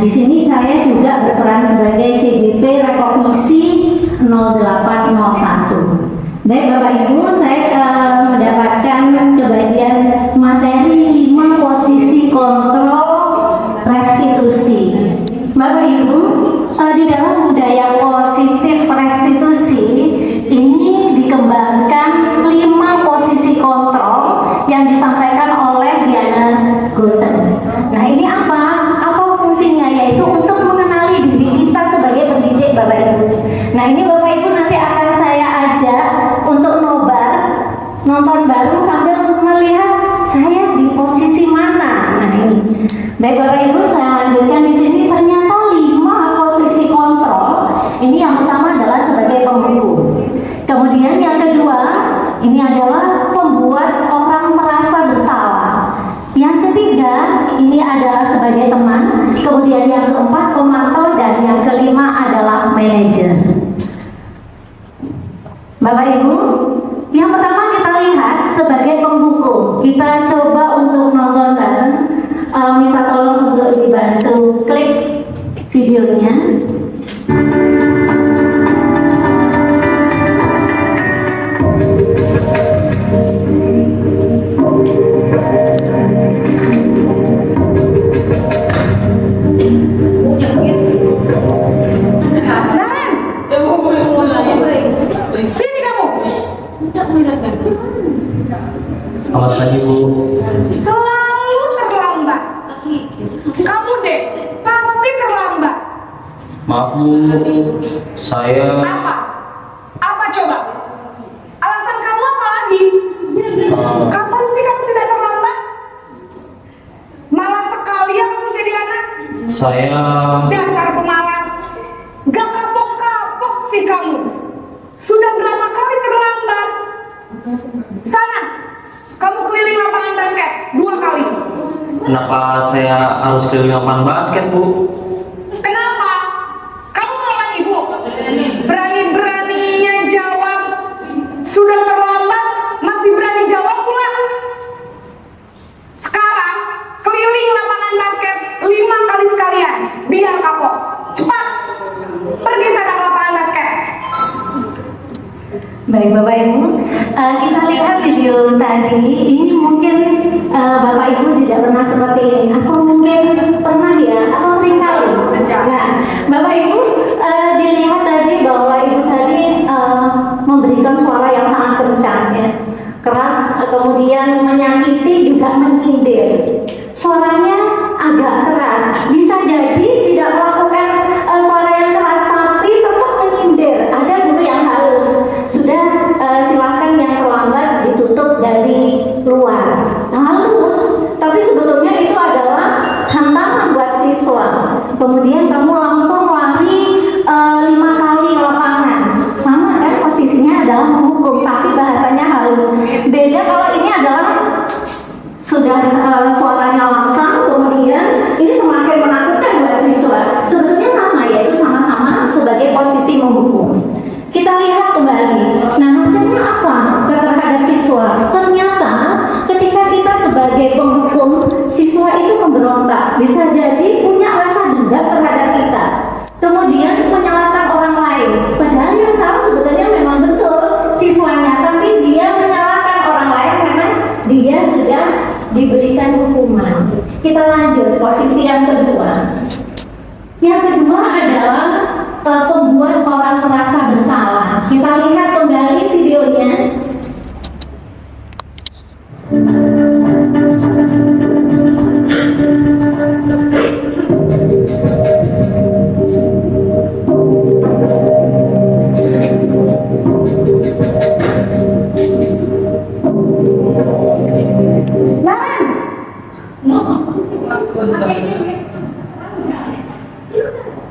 di sini saya juga berperan sebagai CDP Rekognisi 0801. Baik Bapak Ibu, saya mendapatkan kebagian materi 5 posisi kontrol restitusi. Bapak Ibu, di dalam budaya positif restitusi ini dikembangkan 5 posisi kontrol yang disampaikan oleh Diana Gosen. Nah ini apa fungsinya? Yaitu untuk mengenali diri kita sebagai pendidik Bapak Ibu. Nah ini Bapak Ibu nanti akan saya ajak untuk nobar, nonton bareng sambil melihat saya di posisi mana. Nah ini, baik Bapak Ibu, saya lanjutkan di sini. Ternyata 5 posisi kontrol. Ini yang pertama adalah sebagai pembuku. Kemudian yang kedua, ini adalah pembuat orang merasa bersalah. Yang ketiga, ini adalah sebagai teman. Kemudian yang keempat, pemantau. Dan yang kelima adalah manajer. Bapak Ibu, yang pertama kita lihat sebagai pembuku. Kita coba untuk nonton bareng. Minta tolong untuk dibantu klik videonya. Sini kamu. Selamat pagi Bu. Selalu terlambat. Kamu deh pasti terlambat. Maaf Bu, saya Apa coba? Alasan kamu apa lagi? Kapan sih kamu tidak terlambat? Malas sekali ya kamu jadi anak. saya Dasar pemalas. Gak kapok-kapok sih kamu. Sudah berapa kali terlambat? Sana, kamu keliling lapangan basket 2 kali. kenapa saya harus keliling lapangan basket Bu? Kenapa? Kamu melawan ibu? Berani-beraninya jawab. Sudah terlambat, masih berani jawab pula. Sekarang, keliling lapangan basket 5 kali sekalian. Biar kapok. Cepat, pergi sana ke lapangan basket. Baik Bapak Ibu, kita lihat video tadi. Ini mungkin Bapak Ibu tidak pernah seperti ini, atau mungkin pernah ya, atau sering kali. Nah, Bapak Ibu dilihat tadi bahwa Ibu tadi memberikan suara yang sangat kencang ya, keras, kemudian menyakiti juga menyindir. Suaranya agak keras, bisa jadi tidak melakukan suara yang keras, tapi tetap menyindir. Ada guru yang halus, sudah silakan yang terlambat ditutup dari luar. Nah, halus, tapi sebetulnya itu adalah hantaman buat siswa. Kemudian kamu langsung lari 5 kali lapangan, sama kan, posisinya adalah menghukum, tapi bahasanya halus. Beda kalau ini adalah sudah suaranya lantang, kemudian ini semakin menakutkan buat siswa. Sebetulnya sama, yaitu sama-sama sebagai posisi menghukum. Kita lihat kembali. Nah, hasilnya apa terhadap siswa? Ternyata ketika kita sebagai penghukum, siswa itu memberontak. Bisa jadi punya rasa dendam terhadap kita. Kemudian menyalahkan orang lain. Padahal yang salah sebetulnya memang betul siswanya, tapi dia menyalahkan orang lain karena dia sudah diberikan hukuman. Kita lanjut posisi yang kedua. Yang kedua adalah pembuat orang merasa bersalah. Kita lihat kembali videonya.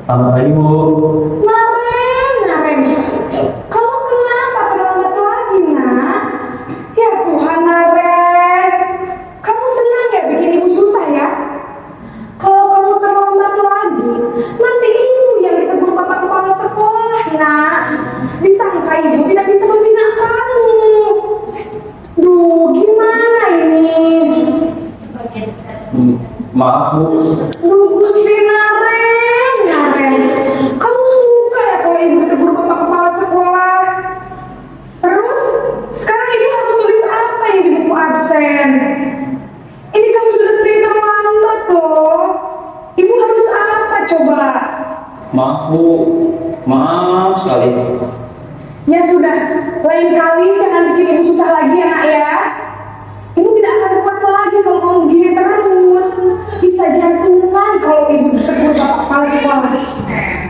Selamat pagi Bu. Naren, kamu kenapa terlambat lagi, nak? Ya Tuhan, Naren, kamu senang ya bikin ibu susah ya? Kalau kamu terlambat lagi, nanti ibu yang ditegur bapak kepala sekolah, nak. Disangka ibu tidak bisa membina kamu. Duh, gimana ini? Maaf Bu. Duh, Gusti Naren. absen. Ini kamu sudah sering terlambat loh. Ibu harus apa coba? Maaf Bu, maaf sekali. Ya sudah, lain kali jangan bikin ibu susah lagi ya nak ya. Ibu tidak akan kuat lagi kalau kamu begini terus. Bisa jantungan kalau ibu terus malas sekolah.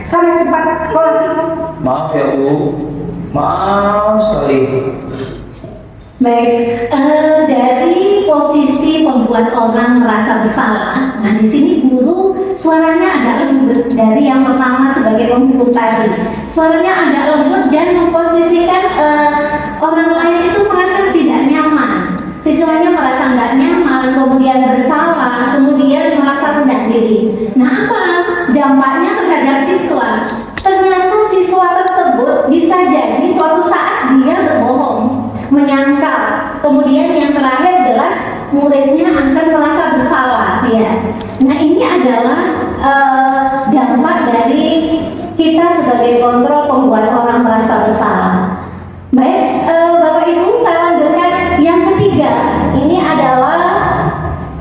Sana cepat ke kelas. Maaf ya Bu, maaf sekali. Baik, dari posisi pembuat orang merasa bersalah. Nah, di sini guru suaranya agak lembut dari yang pertama sebagai pembunuh tadi. Suaranya agak lembut dan memposisikan orang lain itu merasa tidak nyaman. Siswanya merasa nggak nyaman, kemudian bersalah, kemudian merasa rendah diri. Nah, apa dampaknya terhadap siswa? Ternyata siswa tersebut bisa jadi suatu saat dia berbohong, menyangkal. Kemudian yang terakhir jelas muridnya akan merasa bersalah, ya. Nah, ini adalah dampak dari kita sebagai kontrol pembuat orang merasa bersalah. Baik, Bapak Ibu, saya lanjutkan yang ketiga. Ini adalah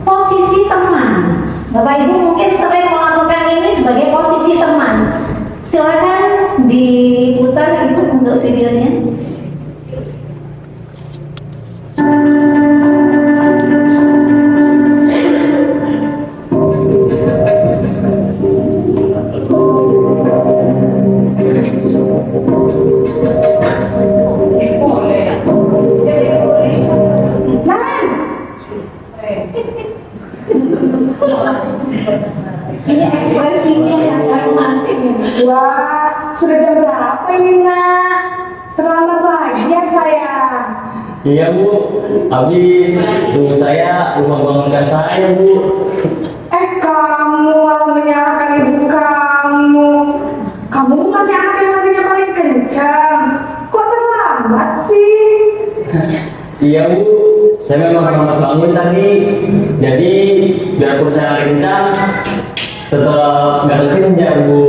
posisi teman. Bapak Ibu mungkin sering melakukan ini sebagai posisi teman. Silakan diputar Ibu untuk videonya. Ini ekspresinya yang aku mati ini. Wah, sudah jam berapa ini nak? Terlambat lagi ya sayang. Iya Bu, habis tunggu saya rumah bangunkan saya Bu. Kamu malah menyalahkan ibu kamu. Kamu bukannya anak yang hatinya paling kencang. Kok terlambat sih? Iya Bu, saya memang terlambat bangun tadi. Jadi biarpun saya kencang, tetap nggak kekenjar Bu.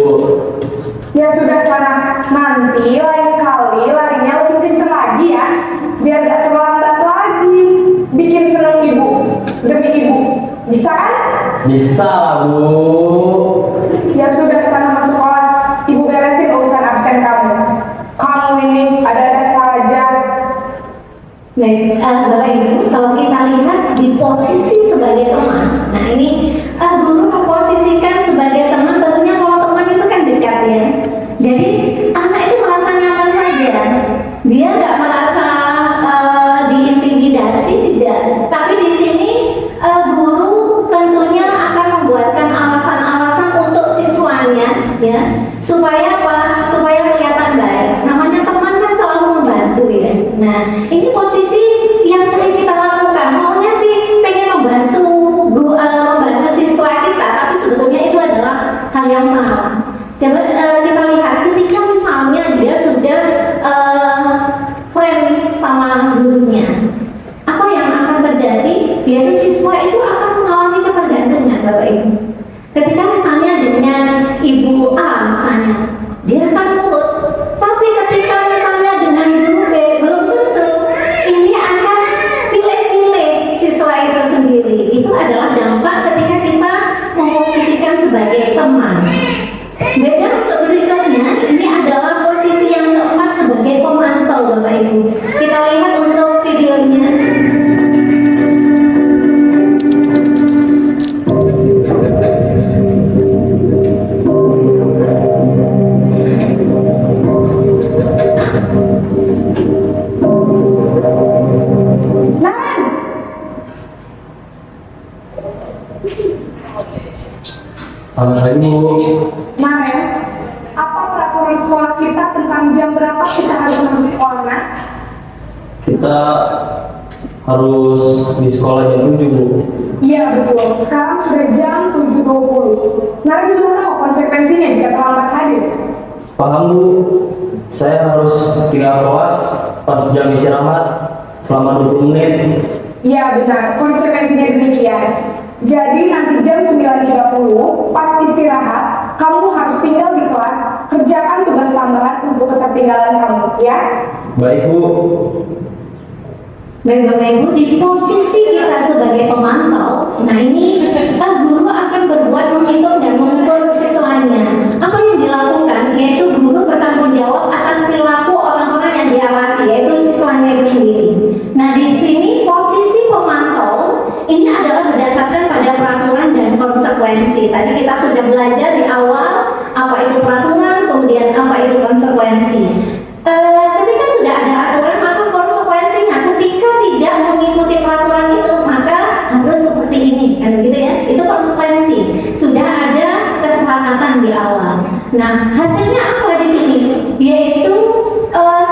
Ya sudah sana, nanti lain kali larinya lebih kencang lagi ya. Biar gak terlambat lagi. Bikin seneng ibu, demi ibu. Bisa kan? Bisa lah Bu. Ya sudah sana masuk kelas. Ibu beresin urusan absen kamu. Kamu ini ada-ada saja. Baik, Bapak Ibu, kalau kita lihat di posisi sebagai teman, nah ini guru memposisikan sebagai teman, tentunya kalau teman itu kan dekat ya. Jadi anak itu merasa nyaman saja, dia nggak merasa diintimidasi, tidak. Tapi di sini guru tentunya akan membuatkan alasan-alasan untuk siswanya, ya, supaya apa? Supaya kelihatan baik. Namanya teman kan selalu membantu ya. Nah, ini posisi yang sering kita lakukan. Maunya sih pengen membantu siswa kita, tapi sebetulnya itu adalah hal yang salah. Coba kita lihat ketika misalnya dia sudah friend sama gurunya, apa yang akan terjadi? Yaitu siswa itu akan mengalami ketergantungan, Bapak Ibu. Ketika misalnya dengan Ibu A misalnya, dia akan nurut. Tapi ketika misalnya dengan guru B, belum tentu. Ini akan pilih-pilih siswa itu sendiri. Itu adalah dampak ketika kita memposisikan sebagai teman. Beda untuk berikutnya, ini adalah posisi yang keempat sebagai pemantau, Bapak Ibu. Kita lihat untuk videonya. Selamat pagi Bu. Nah, ya, apa peraturan sekolah kita tentang jam berapa kita harus masuk sekolah, nak? Kita harus di sekolah jam 7 Bu. Iya betul, sekarang sudah jam 7.20. Narik sudah tahu konsekuensinya jika terlambat hadir. Paham Bu, saya harus tinggal kelas pas jam istirahat selama 20 menit. Iya benar, konsekuensinya demikian. Jadi nanti jam 9.30 pas istirahat, kamu harus tinggal di kelas, kerjakan tugas tambahan untuk ketertinggalan kamu, ya? Baik Bu. Baik Bapak Ibu, di posisi kita sebagai pemantau, nah ini guru akan berbuat menghitung dan mengukur siswanya. Apa yang dilakukan? Yaitu guru bertanggung jawab atas perilaku orang-orang yang diawasi, yaitu siswanya itu sendiri. Nah di sini posisi pemantau ini adalah berdasarkan pada peraturan dan konsekuensi. Tadi kita sudah belajar di awal apa itu peraturan, kemudian apa itu konsekuensi. Ketika sudah ada aturan, maka konsekuensinya ketika tidak mengikuti peraturan itu maka harus seperti ini, kan begitu ya? Itu konsekuensi. Sudah ada kesepakatan di awal. Nah hasilnya apa di sini? Yaitu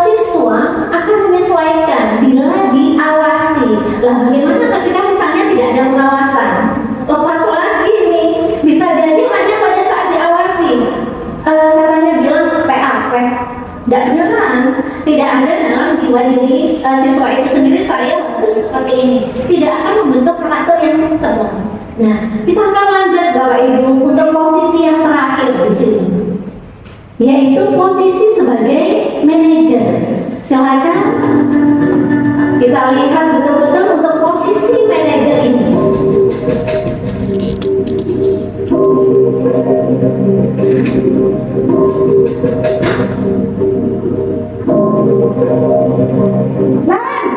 siswa akan menyesuaikan bila diawasi. Lah bagaimana ketika misalnya tidak ada pengawasan? Lepas lagi nih, bisa jadi hanya pada saat diawasi. Katanya bilang PAP. Tidak beneran, tidak ada dalam jiwa diri siswa itu sendiri saya harus seperti ini. Tidak akan membentuk karakter yang tepat. Nah, kita akan lanjut Bapak Ibu untuk posisi yang terakhir di sini, yaitu posisi sebagai manajer. Silakan kita lihat betul-betul untuk posisi manajer ini. Naren,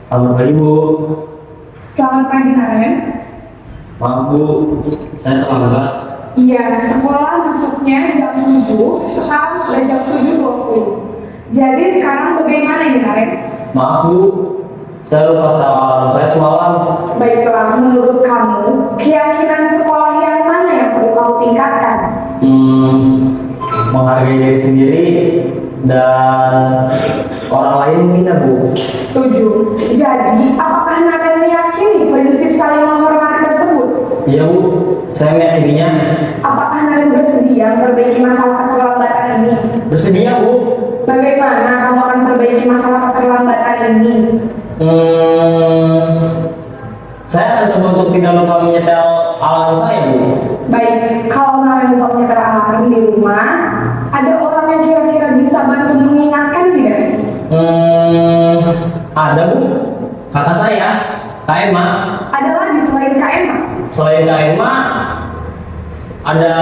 Selamat pagi Bu. selamat pagi Naren. Maaf Bu, saya terlambat. Iya, sekolah masuknya jam 7, sekarang sudah jam 7.20. Jadi sekarang bagaimana ini Naren? Maaf Bu, saya lupa setel alarm saya semalam. Baiklah, menurut kamu, keyakinan sekolah yang mana yang perlu kamu tingkatkan? Menghargai diri sendiri dan orang lain mungkin ya Bu. Setuju. Jadi, apakah Naren meyakini prinsip saling menghormati tersebut? Iya Bu, saya meyakininya. Apakah Naren bersedia memperbaiki masalah keterlambatan ini? Bersedia Bu. Bagaimana kamu akan memperbaiki masalah keterlambatan ini? Saya akan coba untuk tidak lupa menyetel alarm saya Bu. Baik, kalau Naren lupa menyetel alarm di rumah, ada orang yang kira-kira bisa bantu mengingatkan tidak? Ada Bu, kakak saya, Kak Emma. Ada lagi selain Kak Emma? Selain Kak Emma, ada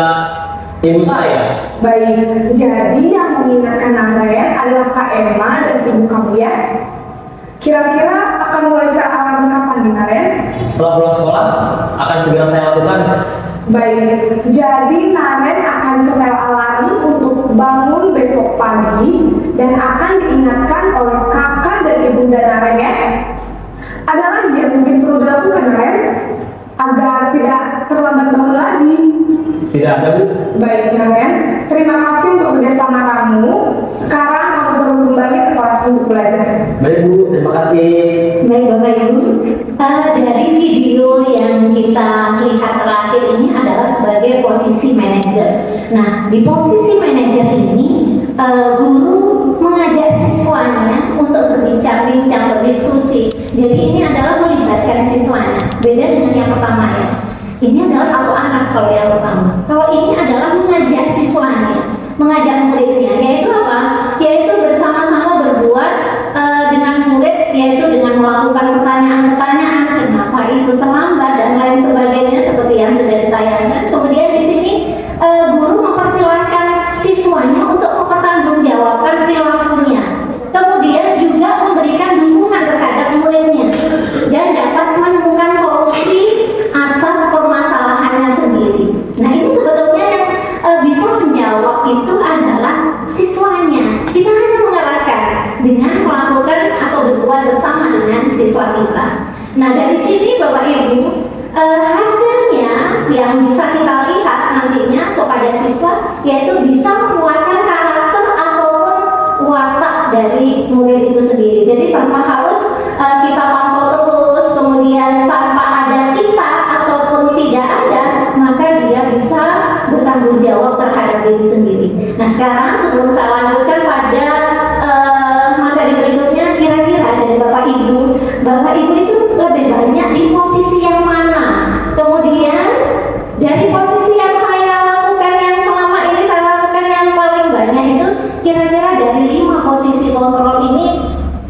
ibu saya. Baik, jadi yang mengingatkan Naren adalah Kak Emma dan ibu kamu ya? Kira-kira akan mulai setel alarm kapan nih Naren? Setelah pulang sekolah, akan segera saya lakukan. Baik, jadi Naren akan setel alarm untuk bangun besok pagi dan akan diingatkan oleh kakak dan ibunda Naren ya. Ada lagi yang mungkin perlu dilakukan Naren agar tidak terlambat bangun lagi. Tidak ada Bu. Baik Naren, terima kasih untuk kerjasama kamu. Sekarang kamu perlu kembali ke kelas untuk belajar. Baik Bu, terima kasih. Baik Bapak Ibu, dari video yang kita lihat terakhir ini adalah sebagai posisi manajer. Nah, di posisi manajer ini, guru mengajak siswanya untuk berbincang-bincang, berdiskusi. Jadi ini adalah melibatkan siswanya. Beda dengan yang pertama ya. Ini adalah satu anak kalau yang pertama. Kalau ini adalah mengajak siswanya, mengajak muridnya. Yaitu apa? Yaitu bersama-sama berbuat dengan murid, yaitu dengan melakukan pertanyaan-pertanyaan kenapa itu terlambat dan lain sebagainya seperti yang sudah ditayangkan. Kemudian di sini guru mempersilahkan siswanya untuk mempertanggungjawabkan perilakunya. Kemudian juga memberikan dukungan terhadap muridnya dan dapat menemukan solusi atas permasalahannya sendiri. Nah ini sebetulnya yang bisa menjawab itu adalah siswanya. Kita hanya mengarahkan dengan melakukan atau berbuat bersama dengan siswa kita. Nah dari sini Bapak Ibu, hasilnya yang bisa kita lihat nantinya kepada siswa yaitu bisa menguatkan karakter ataupun watak dari murid itu sendiri. Jadi tanpa harus kita pantau terus, kemudian tanpa ada kita ataupun tidak ada, maka dia bisa bertanggung jawab terhadap diri sendiri. Nah sekarang sebelum saya lanjutkan pada materi berikutnya, kira-kira dari Bapak Ibu itu lebih banyak di posisi yang mana? Kemudian dari posisi yang saya lakukan, yang selama ini saya lakukan yang paling banyak itu kira-kira dari 5 posisi kontrol ini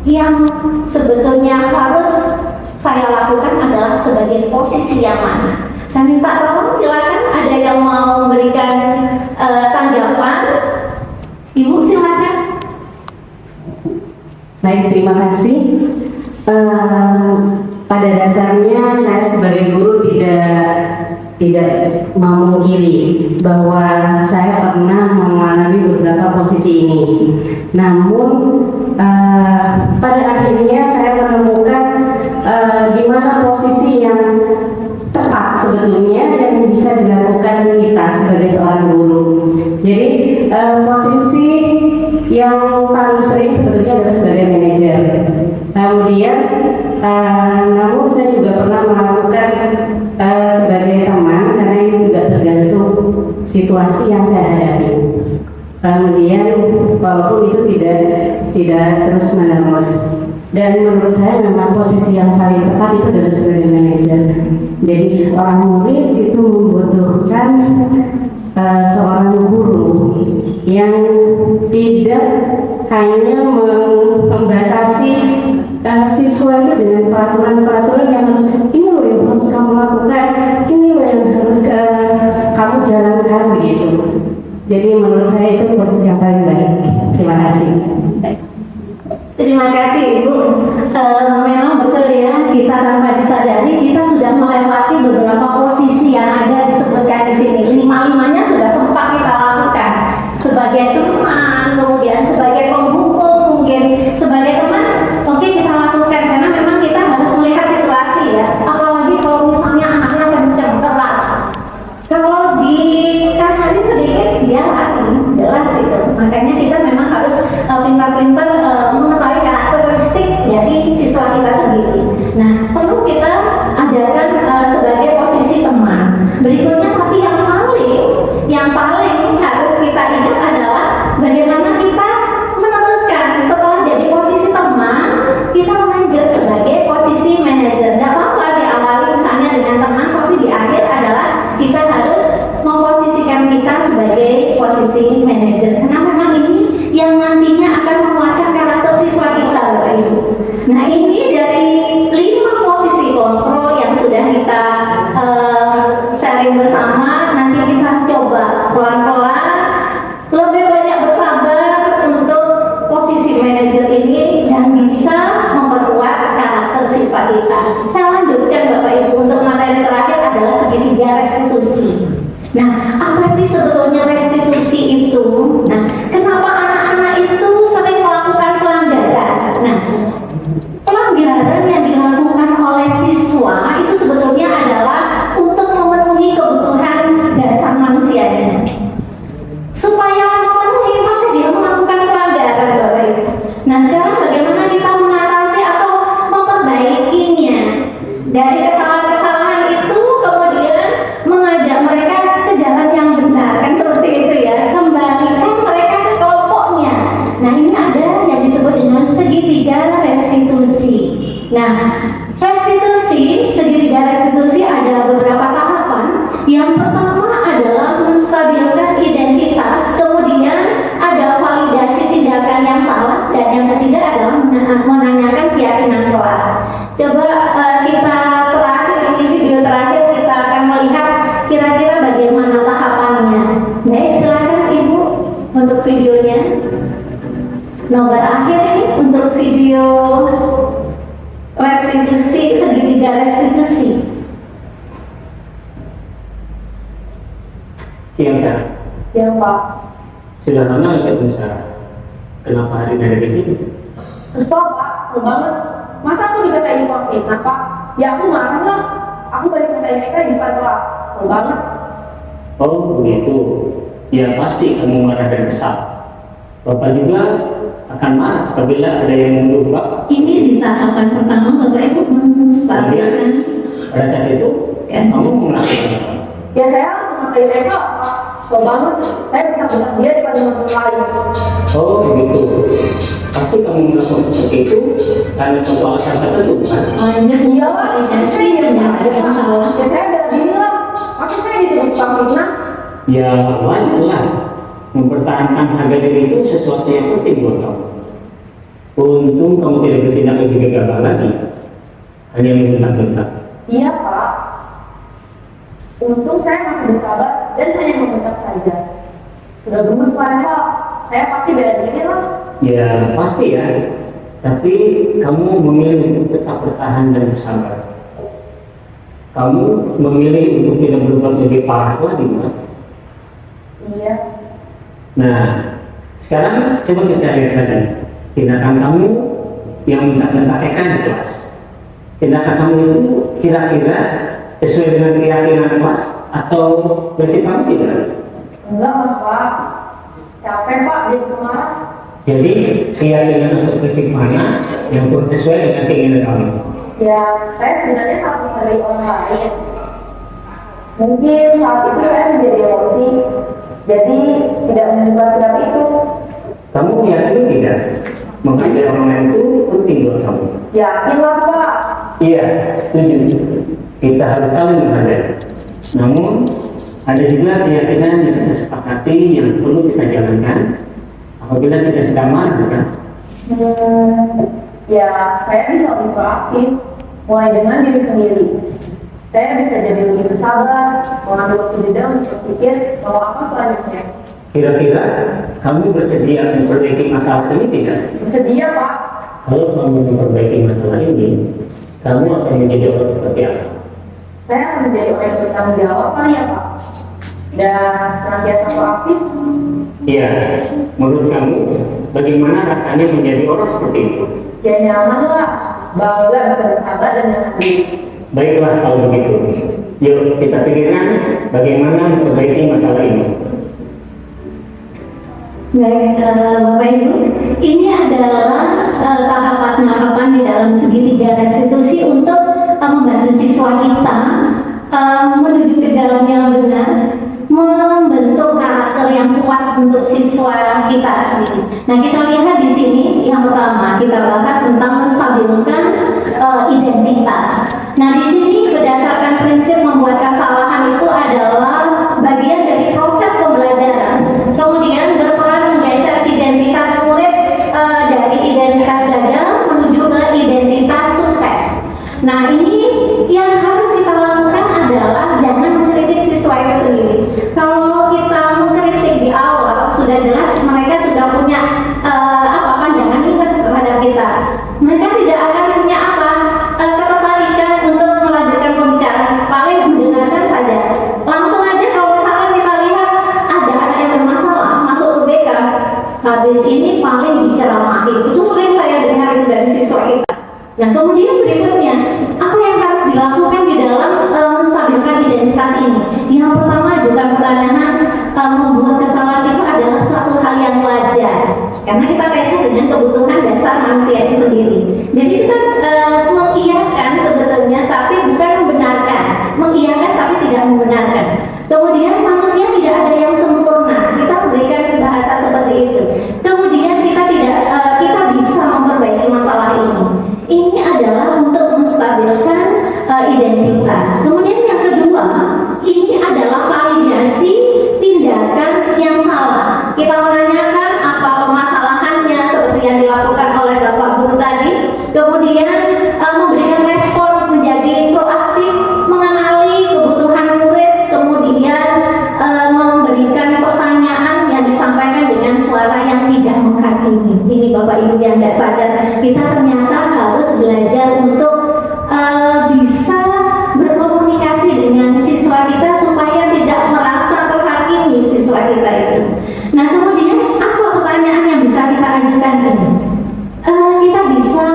yang sebetulnya harus saya lakukan adalah sebagai posisi yang mana? Saya minta tolong, silakan ada yang mau memberikan tanggapan. Ibu silakan. Baik, terima kasih. Pada dasarnya saya sebagai guru tidak memungkiri bahwa saya pernah mengalami beberapa posisi ini. Namun pada akhirnya saya menemukan di mana posisi yang tepat sebetulnya yang bisa dilakukan kita sebagai seorang guru. Jadi posisi yang paling sering sebetulnya adalah sebagai manajer. Kemudian, namun saya juga pernah melakukan sebagai teman karena ini juga tergantung situasi yang saya hadapi. Kemudian, walaupun itu tidak terus menerus. Dan menurut saya memang posisi yang paling tepat itu adalah sebagai manajer. Jadi seorang murid itu membutuhkan seorang guru yang tidak hanya membatasi siswa itu dengan peraturan-peraturan yang harus ini loh yang harus kamu lakukan, ini loh yang harus kamu jalankan begitu. Jadi menurut saya itu posisi yang paling baik. Terima kasih. Terima kasih Ibu. Memang betul ya, kita tanpa disadari kita sudah melewati beberapa posisi yang ada disebutkan di sini. 5-5-nya sudah sempat kita lakukan sebagai teman, kemudian sebagai penghukum, mungkin sebagai teman. Oke, kita lakukan karena memang kita harus melihat situasi ya. Apalagi kalau misalnya anaknya kencang keras, kalau dikasarin sedikit dia lari, jelas itu. Makanya kita memang harus pintar-pintar mengetahui karakteristik dari siswa kita sendiri. Nah, perlu kita adakan sebagai posisi teman. Berikutnya, tapi yang paling harus kita ingat adalah bagaimana kita meneruskan setelah jadi posisi teman, kita lanjut sebagai posisi manajer. Tidak apa-apa diawali misalnya dengan teman, tapi di akhir adalah kita harus memposisikan kita sebagai posisi manajer. Karena memang ini yang nantinya akan menguatkan karakter siswa kita, Bapak Ibu. Nah, ini dari 5 posisi kontrol yang sudah kita sharing bersama. Nanti kita coba pelan-pelan lebih banyak bersabar untuk posisi manajer ini dan bisa memperkuat karakter siswa kita. Saya lanjutkan Bapak Ibu, untuk materi terakhir adalah segitiga restitusi. Nah, apa sih sebetulnya restitusi itu? Nah, kenapa anak-anak itu sering melakukan pelanggaran? Nah, pelanggaran yang dilakukan oleh siswa itu sebetulnya adalah untuk memenuhi kebutuhan dasar manusianya. Supaya memenuhi, maka dia melakukan pelanggaran, Bapak Ibu. Nah, sekarang bagaimana kita mengatasi atau memperbaikinya? Dari kesalahan-kesalahan itu kemudian mengajak mereka ke jalan yang benar, kan seperti itu ya. Kembalikan mereka ke kelompoknya. Nah, ini ada yang disebut dengan segitiga restitusi. Nah, segitiga restitusi ada beberapa tahapan. Yang pertama adalah menstabilkan identitas, kemudian ada validasi tindakan yang salah, dan yang ketiga adalah menanyakan keyakinan kelas. Coba kita terakhir, ini video terakhir kita akan melihat kira-kira bagaimana tahapannya. Baik, silakan Ibu untuk videonya. Nomor akhir ini untuk video restitusi, segitiga restitusi. Siang, Kak. Ya Pak. Sudah lama nggak ketemu Sarah? Kenapa hari ini ada di sini? Kesel Pak, kesel banget. Masa aku dikatain tukang fitnah Pak? Ya aku marah lah. Aku balik ngatain mereka di depan kelas. Kesel banget. Oh begitu. Ya pasti kamu marah dan kesal. Bapak juga akan marah apabila ada yang menuduh Bapak. Ini di tahapan pertama Bapak Ibu menstabilkan. Pada saat itu, kamu melakukan apa? Ya saya ngatain mereka. Kesel banget. Saya bentak-bentak dia di depan teman lain. Oh begitu. Pasti kamu melakukan seperti itu karena suatu alasan tertentu, kan? Lanjut, Iya Pak. validasi tindakan yang salah. Ya saya udah bilang. Masa saya dituduh tukang fitnah? Ya wajar lah. Mempertahankan harga diri itu sesuatu yang penting buat kamu. Untung kamu tidak bertindak lebih gegabah lagi, hanya membentak-bentak. Iya Pak. Untung saya masih bersabar dan hanya membentak saja. Sudah gemes Pak, saya pasti bela diri lah. Ya pasti ya, tapi kamu memilih untuk tetap bertahan dan bersabar. Kamu memilih untuk tidak berbuat lebih parah lagi, kan? Iya. Nah, sekarang coba kita lihat lagi tindakan kamu yang minta-minta di kelas. Tindakan kamu itu kira-kira sesuai dengan keyakinan kelas atau prinsip kamu tidak? Enggak lah Pak. Capek Pak jadi pemarah. Jadi keyakinan atau prinsip mana yang pun sesuai dengan keinginan kamu? Ya, saya sebenarnya sangat menghargai orang lain. Mungkin saat itu saya menjadi emosi, jadi tidak mengubah sikap itu. Kamu yakin tidak menghargai orang lain itu penting buat kamu? Yakin lah Pak. Iya, setuju. Kita harus saling menghargai. Namun ada juga keyakinan yang kita sepakati yang perlu kita jalankan apabila kita sedang marah, kan? Ya, saya bisa lebih proaktif, mulai dengan diri sendiri. Saya bisa jadi lebih bersabar, mengambil waktu jeda untuk berpikir mau apa selanjutnya. Kira-kira kamu bersedia memperbaiki masalah ini tidak? Bersedia Pak. Kalau kamu memperbaiki masalah ini, kamu akan menjadi orang seperti apa? Saya akan menjadi orang yang bertanggung jawab kali ya Pak. Dan senantiasa proaktif. Iya, menurut kamu bagaimana rasanya menjadi orang seperti itu? Ya nyaman lah, bangga bisa bersabar dan menahan diri. Baiklah kalau begitu. Yuk kita pikirkan bagaimana memperbaiki masalah ini. Baik, Bapak Ibu, ini adalah tahapan-tahapan di dalam segitiga restitusi untuk membantu siswa kita menuju ke jalan yang benar, membentuk karakter yang kuat untuk siswa kita sendiri. Nah, kita lihat di sini yang pertama kita bahas tentang menstabilkan identitas. Nah, di sini berdasarkan prinsip membuat kesalahan itu adalah bagian dari proses pembelajaran. Kemudian berperan menggeser identitas murid dari identitas gagal menuju ke identitas sukses. Nah, ini yang harus kita lakukan adalah jangan mengkritik siswa itu sendiri. Kalau kita mengkritik di awal, sudah jelas mereka sudah punya pandangan minus terhadap kita. Mereka tidak akan punya ketertarikan untuk melanjutkan pembicaraan. Paling mendengarkan saja. Langsung aja kalau misalkan kita lihat ada anak yang bermasalah masuk UBK, habis ini paling diceramahin. Itu sering saya dengar itu dari siswa kita. Nah, kemudian berikutnya, apa yang harus dilakukan di dalam menstabilkan identitas ini? Yang pertama, juga pertanyaan membuat kesalahan itu adalah suatu hal yang wajar, karena kita kaitkan dengan kebutuhan dasar manusia itu sendiri. Jadi kita mengiyakan sebetulnya, tapi bukan membenarkan. Mengiyakan tapi tidak membenarkan. Kemudian manusia tidak ada yang sempurna. Kita berikan bahasa seperti itu. Kemudian kita bisa memperbaiki masalah ini. Ini adalah untuk menstabilkan identitas. Kemudian yang kedua, ini adalah validasi tindakan yang salah. Kita menanyakan apa permasalahannya seperti yang dilakukan oleh Bapak Guru tadi. Kemudian memberikan respon menjadi proaktif, mengenali kebutuhan murid, kemudian memberikan pertanyaan yang disampaikan dengan suara yang tidak menghakimi. Ini Bapak Ibu yang tidak sadar, kita ternyata harus belajar untuk bisa berkomunikasi dengan siswa kita supaya tidak merasa terhakimi siswa kita itu. Nah, kemudian apa pertanyaan yang bisa kita ajukan ini? Kita bisa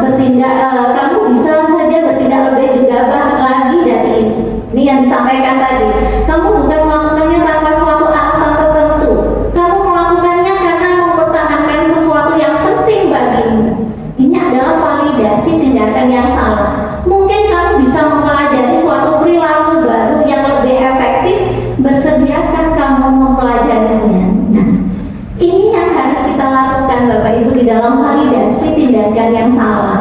bertindak, kamu bisa saja bertindak lebih gegabah lagi dari ini. Ini yang disampaikan tadi. Kamu bukan melakukannya tanpa suatu alasan tertentu. Kamu melakukannya karena mempertahankan sesuatu yang penting bagimu. Ini adalah validasi tindakan yang salah. Mungkin kamu bisa mempelajari suatu perilaku baru yang lebih efektif. Bersediakah kamu mempelajarinya? Nah, ini yang harus kita lakukan Bapak Ibu di dalam validasi tindakan yang salah.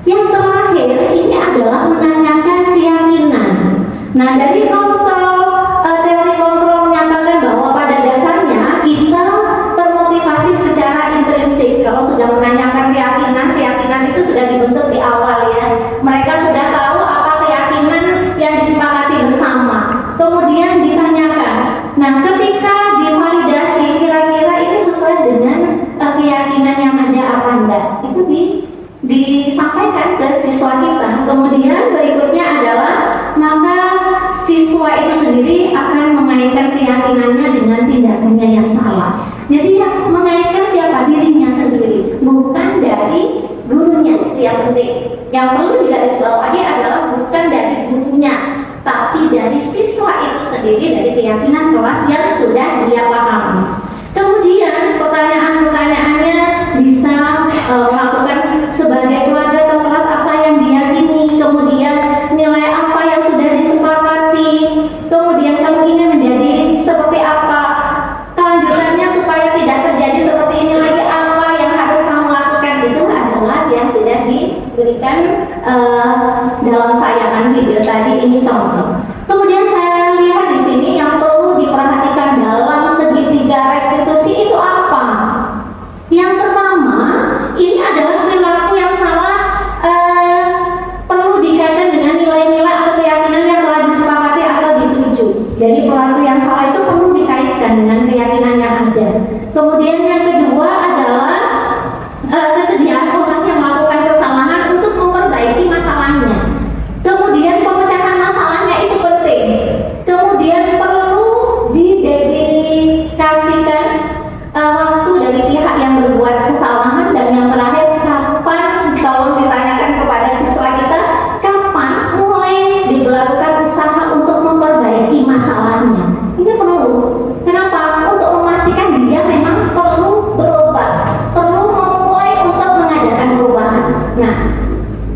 Yang terakhir ini adalah menanyakan keyakinan. Nah, dari teori kontrol menyatakan bahwa pada dasarnya prinsip. Kalau sudah menanyakan keyakinan itu sudah dibentuk di awal ya. Mereka sudah tahu apa keyakinan yang disepakati bersama. Kemudian ditanyakan. Nah, ketika divalidasi kira-kira ini sesuai dengan keyakinan yang ada apa enggak, itu disampaikan ke siswa kita. Kemudian berikutnya adalah maka siswa itu sendiri akan mengaitkan keyakinannya dengan tindakannya yang salah. Jadi yang mengaitkan siapa? Dirinya sendiri, bukan dari gurunya. Itu yang penting. Yang perlu digarisbawahi adalah bukan dari gurunya, tapi dari siswa itu sendiri, dari keyakinan kelas yang sudah dia pahami. Kemudian pertanyaan-pertanyaannya bisa melakukan sebagai keluarga atau kelas apa yang diyakini, kemudian nilai apa yang sudah disepakati, kemudian kamu ingin menjadi seperti apa, kelanjutannya supaya tidak terjadi seperti ini lagi, apa yang harus kamu lakukan. Itu adalah yang sudah diberikan dalam tayangan video tadi. Ini contoh. Kemudian saya lihat di sini yang perlu diperhatikan dalam segitiga restitusi itu apa? Yang pertama, ini adalah perilaku yang salah perlu dikaitkan dengan nilai-nilai atau keyakinan yang telah disepakati atau dituju. Jadi perilaku yang salah itu perlu dikaitkan dengan keyakinan yang ada. Kemudian yang kedua adalah kesediaan orang yang melakukan kesalahan untuk memperbaiki masalahnya. Kemudian pemecahan masalahnya itu penting. Kemudian perlu didedikasikan waktu dari pihak yang berbuat kesalahan. Dan yang terakhir, kapan, kalau ditanyakan kepada siswa kita, kapan mulai dilakukan usaha untuk memperbaiki masalahnya. Ini perlu. Kenapa? Untuk memastikan dia memang perlu berubah, perlu memulai untuk mengadakan perubahan. Nah,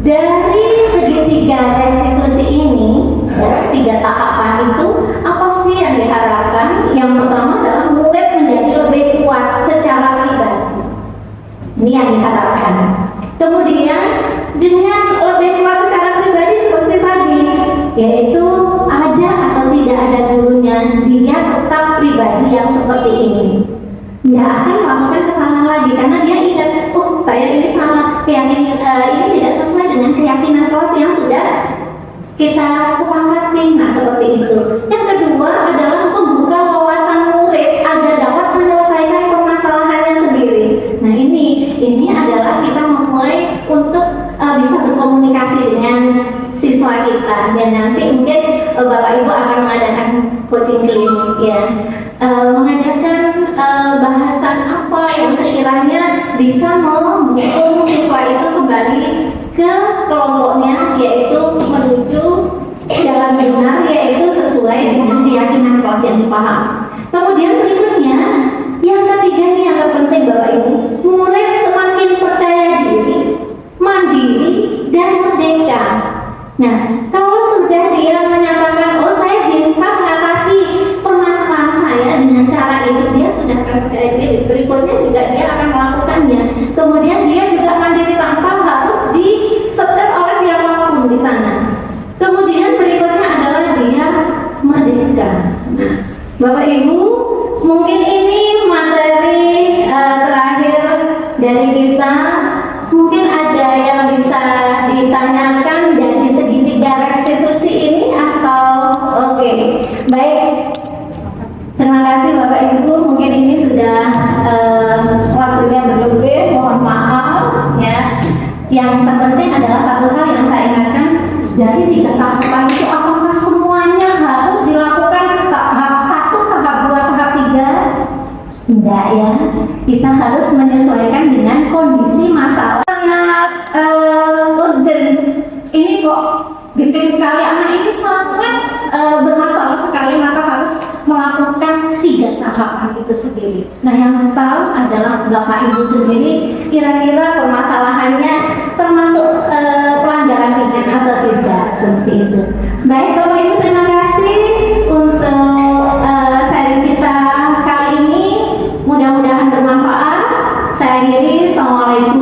dari segitiga restitusi ini, ya, 3 tahapan itu, apa sih yang diharapkan? Yang pertama adalah murid menjadi lebih kuat secara pribadi. Ini yang diharapkan. Kemudian dengan lebih kuat secara pribadi seperti tadi, yaitu ada atau tidak ada gurunya, dia tetap pribadi yang seperti ini. Dia akan melakukan kesalahan lagi karena dia ingat, oh saya ini salah, keyakinan ini tidak sesuai dengan keyakinan kelas yang sudah kita sepakati. Nah, seperti itu. Yang kedua adalah membuka wawasan murid agar dapat menyelesaikan permasalahannya sendiri. Nah, ini adalah kita memulai untuk bisa berkomunikasi dengan siswa kita. Dan nanti mungkin Bapak Ibu akan mengadakan coaching klinik ya, mengadakan bahasan apa yang sekiranya bisa mendukung siswa itu kembali ke kelompoknya, yaitu menuju jalan benar, yaitu sesuai dengan keyakinan kelas yang dipahami. Kemudian berikutnya, yang ketiga ini yang terpenting Bapak Ibu, murid semakin percaya diri, mandiri, dan merdeka. Nah, kalau sudah dia menyatakan, oh saya bisa mengatasi permasalahan saya dengan cara ini, dia sudah percaya diri. Berikutnya juga dia akan melakukannya. Kemudian dia juga mandiri tanpa harus disetir oleh siapapun di sana. Kemudian berikutnya adalah dia merdeka. Nah, Bapak Ibu, mungkin ini materi terakhir dari kita. Mungkin ada yang bisa ditanyakan dari segitiga restitusi ini atau oke. Baik. Terima kasih Bapak Ibu. Mungkin ini sudah waktunya berlebih. Mohon maaf ya. Yang terpenting adalah satu hal yang saya ingatkan, dari 3 tahapan itu apakah semuanya harus dilakukan tahap 1, tahap 2, tahap 3? Tidak ya. Kita harus menyesuaikan dengan kondisi masalah. Sangat urgent. Ini kok penting sekali, anak ini sangat bermasalah sekali, maka harus melakukan 3 tahapan itu sendiri. Nah, yang tahu adalah Bapak Ibu sendiri, kira-kira permasalahannya termasuk pelanggaran ringan atau tidak, seperti itu. Baik Bapak Ibu, terima kasih untuk sharing kita kali ini. Mudah-mudahan bermanfaat. Saya akhiri. Assalamualaikum